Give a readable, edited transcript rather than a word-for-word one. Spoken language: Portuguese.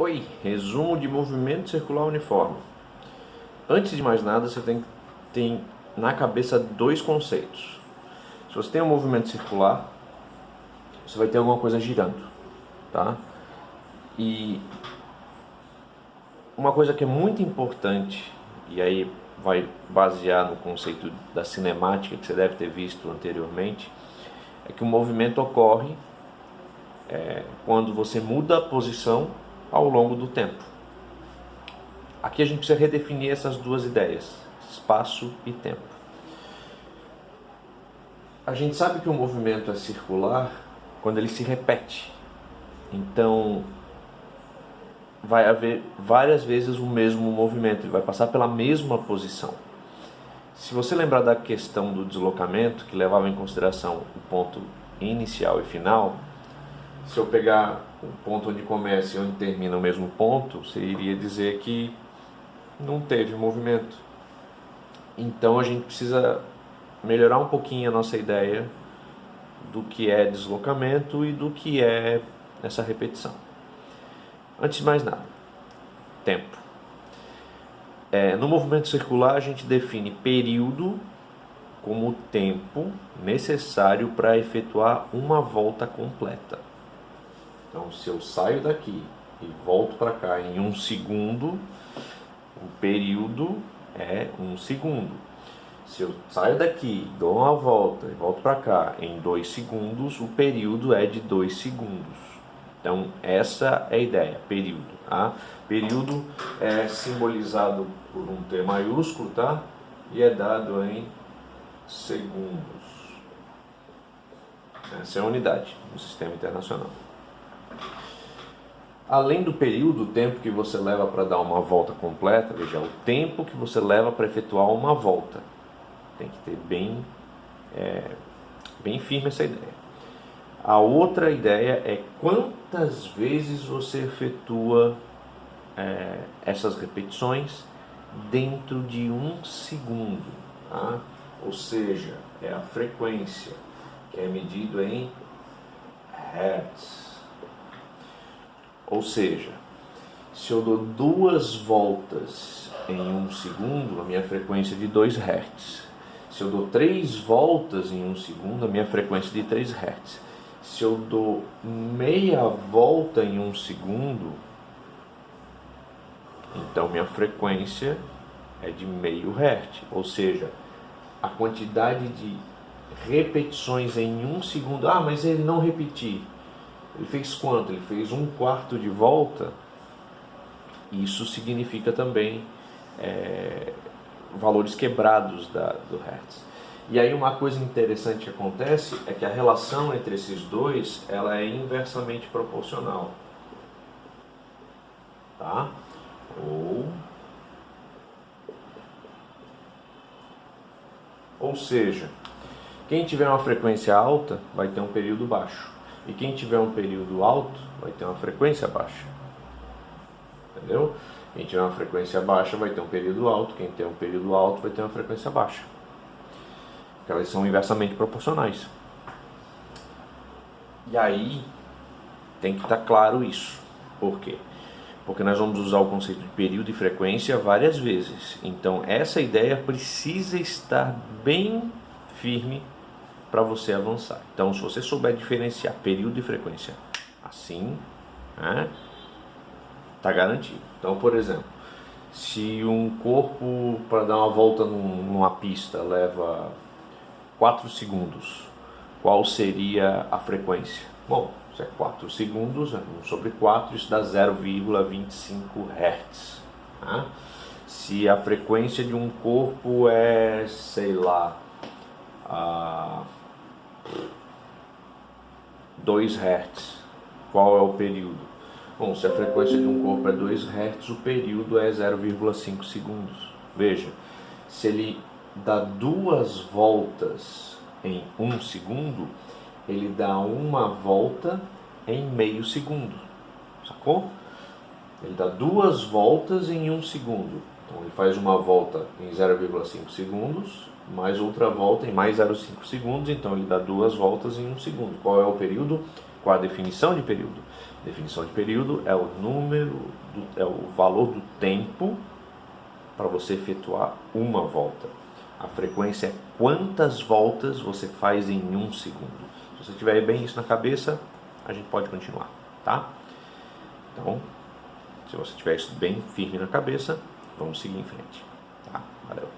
Oi, resumo de movimento circular uniforme. Antes de mais nada, você tem que ter na cabeça dois conceitos. Se você tem um movimento circular, você vai ter alguma coisa girando, tá? E uma coisa que é muito importante, e aí vai basear no conceito da cinemática que você deve ter visto anteriormente, é que o movimento ocorre quando você muda a posição ao longo do tempo. Aqui a gente precisa redefinir essas duas ideias, espaço e tempo. A gente sabe que o movimento é circular quando ele se repete. Então, vai haver várias vezes o mesmo movimento, ele vai passar pela mesma posição. Se você lembrar da questão do deslocamento, que levava em consideração o ponto inicial e final, se eu pegar o ponto onde começa e onde termina o mesmo ponto, você iria dizer que não teve movimento. Então a gente precisa melhorar um pouquinho a nossa ideia do que é deslocamento e do que é essa repetição. Antes de mais nada, tempo. No movimento circular a gente define período como o tempo necessário para efetuar uma volta completa. Então, se eu saio daqui e volto para cá em 1 segundo, o período é 1 segundo. Se eu saio daqui, dou uma volta e volto para cá em 2 segundos, o período é de 2 segundos. Então, essa é a ideia, período. Tá? Período é simbolizado por um T maiúsculo, tá? E é dado em segundos. Essa é a unidade no sistema internacional. Além do período, o tempo que você leva para dar uma volta completa, veja, o tempo que você leva para efetuar uma volta. Tem que ter bem firme essa ideia. A outra ideia é quantas vezes você efetua essas repetições dentro de 1 segundo. Tá? Ou seja, é a frequência, que é medido em hertz. Ou seja, se eu dou 2 voltas em 1 segundo, a minha frequência é de 2 Hz. Se eu dou 3 voltas em 1 segundo, a minha frequência é de 3 Hz. Se eu dou meia volta em 1 segundo, então minha frequência é de meio Hz. Ou seja, a quantidade de repetições em 1 segundo. Ah, mas ele não repetiu. Ele fez quanto? Ele fez 1/4 de volta. Isso significa também valores quebrados do Hertz. E aí uma coisa interessante que acontece é que a relação entre esses dois ela é inversamente proporcional. Tá? Ou seja, quem tiver uma frequência alta vai ter um período baixo. E quem tiver um período alto vai ter uma frequência baixa. Entendeu? Quem tiver uma frequência baixa vai ter um período alto. Quem tem um período alto vai ter uma frequência baixa. Porque elas são inversamente proporcionais. E aí tem que estar claro isso. Por quê? Porque nós vamos usar o conceito de período e frequência várias vezes. Então essa ideia precisa estar bem firme para você avançar. Então, se você souber diferenciar período e frequência assim, tá garantido. Então, por exemplo, se um corpo para dar uma volta numa pista leva 4 segundos, qual seria a frequência? Bom, se é 4 segundos, 1/4, isso dá 0,25 Hz. Se a frequência de um corpo é, sei lá, 2 Hz. Qual é o período? Bom, se a frequência de um corpo é 2 Hz, o período é 0,5 segundos. Veja, se ele dá 2 voltas em 1 segundo, ele dá uma volta em meio segundo. Sacou? Ele dá 2 voltas em 1 segundo. Então ele faz uma volta em 0,5 segundos, mais outra volta em mais 0,5 segundos, então ele dá 2 voltas em 1 segundo. Qual é o período? Qual a definição de período? Definição de período é o é o valor do tempo para você efetuar uma volta. A frequência é quantas voltas você faz em um segundo. Se você tiver bem isso na cabeça, a gente pode continuar, tá? Então, se você tiver isso bem firme na cabeça, vamos seguir em frente, tá? Valeu!